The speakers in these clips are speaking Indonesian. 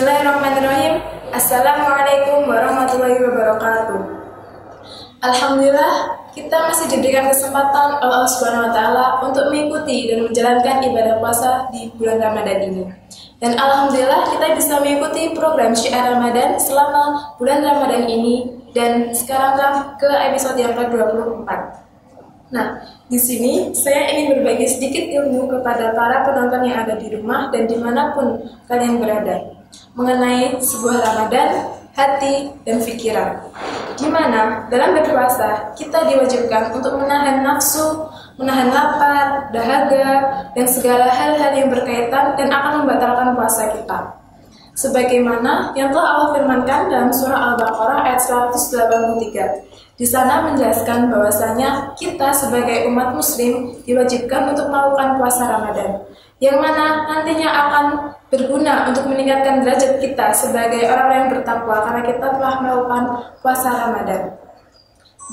Bismillahirrahmanirrahim. Assalamualaikum warahmatullahi wabarakatuh. Alhamdulillah, kita masih diberikan kesempatan oleh Allah Subhanahu wa Ta'ala untuk mengikuti dan menjalankan ibadah puasa di bulan Ramadan ini. Dan alhamdulillah kita bisa mengikuti program Syiar Ramadan selama bulan Ramadan ini, dan sekarang ke episode yang ke-24. Nah, di sini saya ingin berbagi sedikit ilmu kepada para penonton yang ada di rumah dan dimanapun kalian berada mengenai sebuah Ramadan, hati, dan pikiran. Di mana dalam berpuasa kita diwajibkan untuk menahan nafsu, menahan lapar, dahaga, dan segala hal-hal yang berkaitan dan akan membatalkan puasa kita. Sebagaimana yang telah Allah firmankan dalam surah Al-Baqarah ayat 183. Di sana menjelaskan bahwasanya kita sebagai umat muslim diwajibkan untuk melakukan puasa Ramadan, yang mana nantinya akan berguna untuk meningkatkan derajat kita sebagai orang-orang yang bertakwa karena kita telah melakukan puasa Ramadan.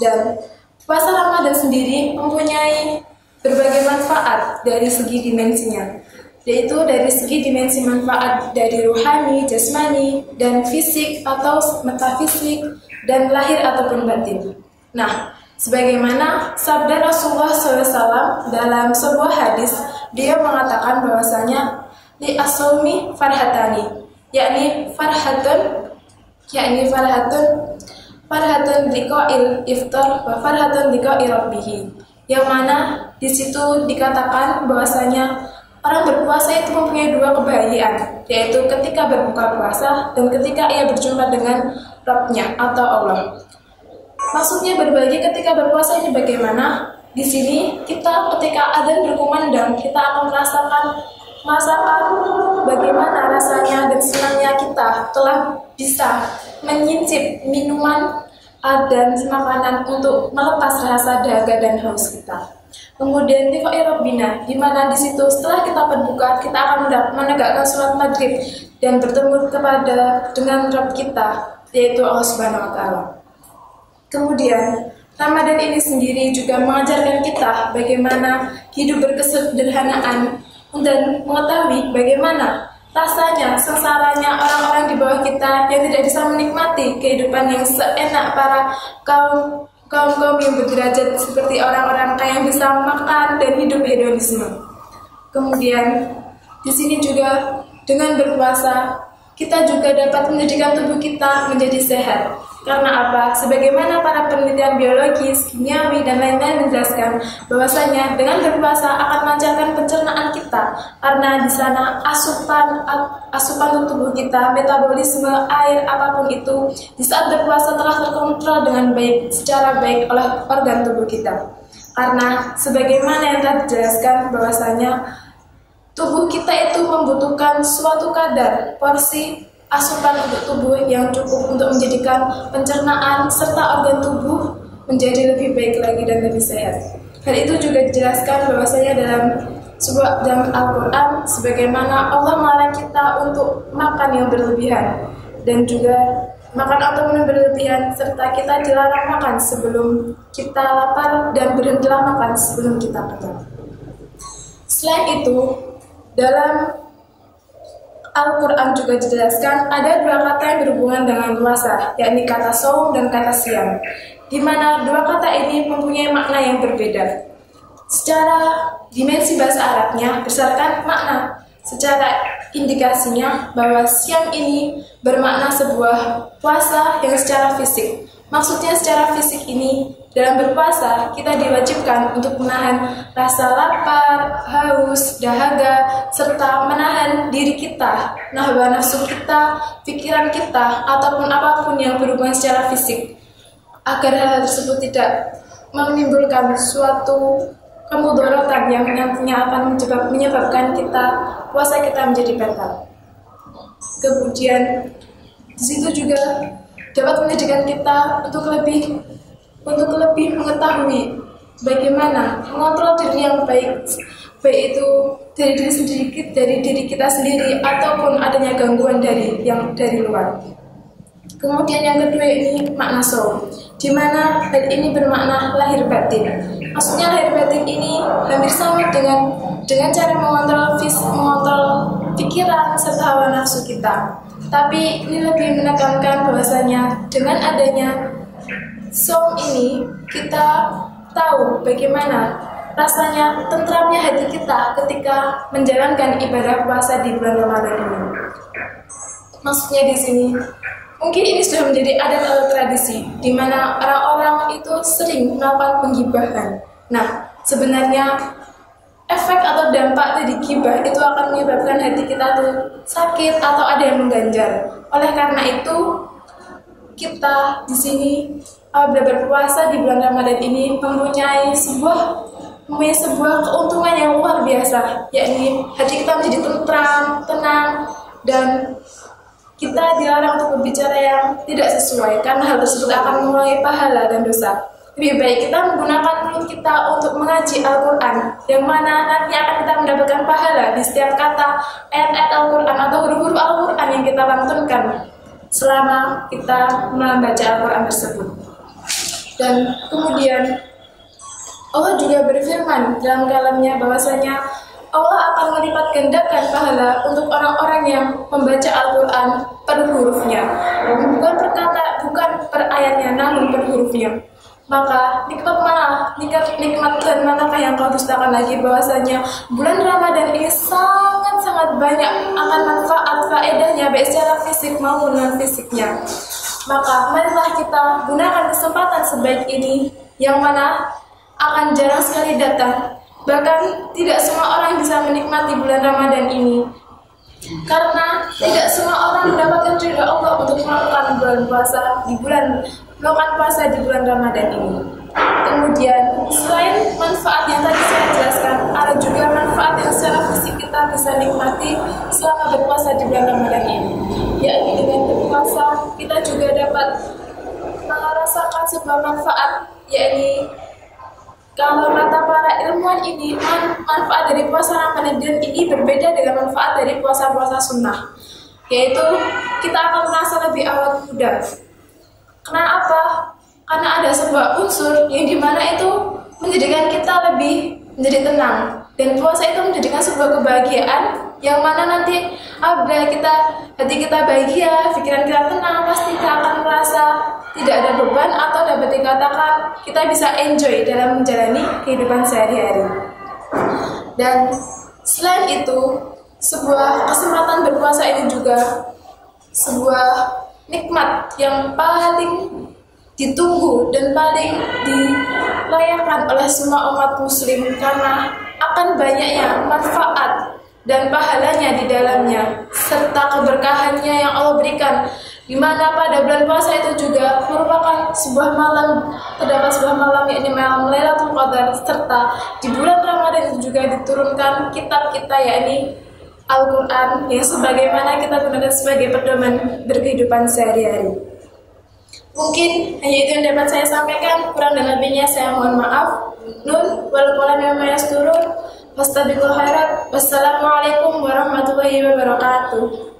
Dan puasa Ramadan sendiri mempunyai berbagai manfaat dari segi dimensinya, yaitu dari segi dimensi manfaat dari rohani, jasmani, dan fisik atau metafisik, dan lahir ataupun batin. Nah, sebagaimana sabda Rasulullah SAW dalam sebuah hadis, dia mengatakan bahwasanya li as-saumi farhatani, yakni farhatun liqa'il iftar wa farhatun liqa'i rabbih. Yang mana di situ dikatakan bahwasanya orang berpuasa itu mempunyai dua kebahagiaan, yaitu ketika berbuka puasa dan ketika ia berjumpa dengan Rabb-nya atau Allah. Maksudnya berbagi ketika berpuasa ini bagaimana? Di sini kita ketika adzan berkumandang, kita akan merasakan bagaimana rasanya dan senangnya kita telah bisa menyincip minuman dan makanan untuk melepas rasa dahaga dan haus kita. Kemudian liqa'i rabbina, di mana di situ setelah kita berbuka kita akan menegakkan sholat maghrib dan bertemu dengan Rabb kita, yaitu Allah Subhanahu wa Ta'ala. Kemudian Ramadan ini sendiri juga mengajarkan kita bagaimana hidup berkesederhanaan dan mengetahui bagaimana rasanya, sengsaranya orang-orang di bawah kita yang tidak bisa menikmati kehidupan yang seenak para kaum yang berderajat seperti orang-orang kaya yang bisa makan dan hidup hedonisme. Kemudian di sini juga dengan berpuasa kita juga dapat menjadikan tubuh kita menjadi sehat. Karena apa? Sebagaimana para penelitian biologis, kimiawi, dan lain-lain menjelaskan bahwasanya dengan berpuasa akan melancarkan pencernaan kita, karena di sana asupan tubuh kita, metabolisme, air, apapun itu di saat berpuasa telah terkontrol dengan baik, secara baik oleh organ tubuh kita. Karena sebagaimana yang telah dijelaskan bahwasanya tubuh kita itu membutuhkan suatu kadar porsi asupan untuk tubuh yang cukup untuk menjadikan pencernaan serta organ tubuh menjadi lebih baik lagi dan lebih sehat. Hal itu juga dijelaskan bahwasanya dalam Al-Quran, sebagaimana Allah melarang kita untuk makan yang berlebihan dan juga makan atau minum berlebihan, serta kita dilarang makan sebelum kita lapar dan berhentilah makan sebelum kita kenyang. Selain itu, dalam Al-Quran juga dijelaskan ada dua kata yang berhubungan dengan puasa, yakni kata saum dan kata siam, di mana dua kata ini mempunyai makna yang berbeda. Secara dimensi bahasa Arabnya, berdasarkan makna, secara indikasinya bahwa siam ini bermakna sebuah puasa yang secara fisik. Maksudnya secara fisik ini, dalam berpuasa kita diwajibkan untuk menahan rasa lapar, haus, dahaga, serta menahan diri kita, hawa nafsu kita, pikiran kita, ataupun apapun yang berhubungan secara fisik, agar hal tersebut tidak menimbulkan suatu kemudaratan yang nantinya akan menyebabkan puasa kita menjadi batal. Kemudian di situ juga dapat menjadikan kita untuk lebih mengetahui bagaimana mengontrol diri yang baik itu dari diri kita sendiri ataupun adanya gangguan dari luar. Kemudian yang kedua ini makna saum, di mana hal ini bermakna lahir batin. Maksudnya lahir batin ini hampir sama dengan cara mengontrol pikiran serta hawa nafsu kita. Tapi ini lebih menekankan bahwasanya dengan adanya som ini kita tahu bagaimana rasanya tentramnya hati kita ketika menjalankan ibadah puasa di bulan Ramadan ini. Maksudnya di sini, mungkin ini sudah menjadi adat atau tradisi di mana orang-orang itu sering melakukan penggibahan. Nah, sebenarnya efek atau dampak dari gibah itu akan menyebabkan hati kita tuh sakit atau ada yang mengganjal. Oleh karena itu, kita di sini apabila berpuasa di bulan Ramadan ini mempunyai sebuah keuntungan yang luar biasa, yakni hati kita menjadi tentram, tenang, dan kita dilarang untuk berbicara yang tidak sesuai karena hal tersebut akan mengurangi pahala dan dosa. Lebih baik kita menggunakan mulut kita untuk mengaji Al-Quran, yang mana nantinya akan kita mendapatkan pahala di setiap kata ayat-ayat Al-Quran atau huruf-huruf Al-Quran yang kita lantunkan selama kita membaca Al-Quran tersebut. Dan kemudian Allah juga berfirman dalam kalamnya bahwasanya Allah akan melipat gandakan pahala untuk orang-orang yang membaca Al-Quran per hurufnya, bukan per ayatnya, namun per hurufnya. Maka nikmat dan manakah yang kau dustakan lagi, bahwasanya bulan Ramadan ini sangat banyak akan manfaat faedahnya baik secara fisik maupun non fisiknya. Maka marilah kita gunakan kesempatan sebaik ini yang mana akan jarang sekali datang. Bahkan tidak semua orang bisa menikmati bulan Ramadan ini, karena tidak semua orang mendapatkan ridha Allah untuk melakukan puasa di bulan Ramadan ini. Kemudian selain manfaat yang tadi saya jelaskan, ada juga manfaat yang secara fisik kita bisa nikmati selama berpuasa di bulan Ramadan ini, yakni dengan berpuasa kita juga dapat merasakan sebuah manfaat, yakni kalau kata para ilmuwan ini, manfaat dari puasa Ramadan ini berbeda dengan manfaat dari puasa-puasa sunnah, yaitu kita akan merasa lebih awet muda. Kenapa? Karena ada sebuah unsur yang dimana itu menjadikan kita lebih menjadi tenang, dan puasa itu menjadikan sebuah kebahagiaan yang mana nanti apabila hati kita bahagia, pikiran kita tenang, pasti kita akan merasa tidak ada beban atau dapat dikatakan kita bisa enjoy dalam menjalani kehidupan sehari-hari. Dan selain itu, sebuah kesempatan berpuasa ini juga sebuah nikmat yang paling ditunggu dan paling dilayakkan oleh semua umat muslim, karena akan banyaknya manfaat dan pahalanya di dalamnya serta keberkahannya yang Allah berikan, di mana pada bulan puasa itu juga merupakan sebuah malam, terdapat sebuah malam yakni malam Lailatul Qadar, serta di bulan Ramadan itu juga diturunkan kitab kita yakni Al-Quran yang sebagaimana kita gunakan sebagai pedoman berkehidupan sehari-hari. Mungkin hanya itu yang dapat saya sampaikan, kurang dan lebihnya saya mohon maaf. Nun wal qalam mimma yasturun, fastabiqul khairat. Wassalamualaikum warahmatullahi wabarakatuh.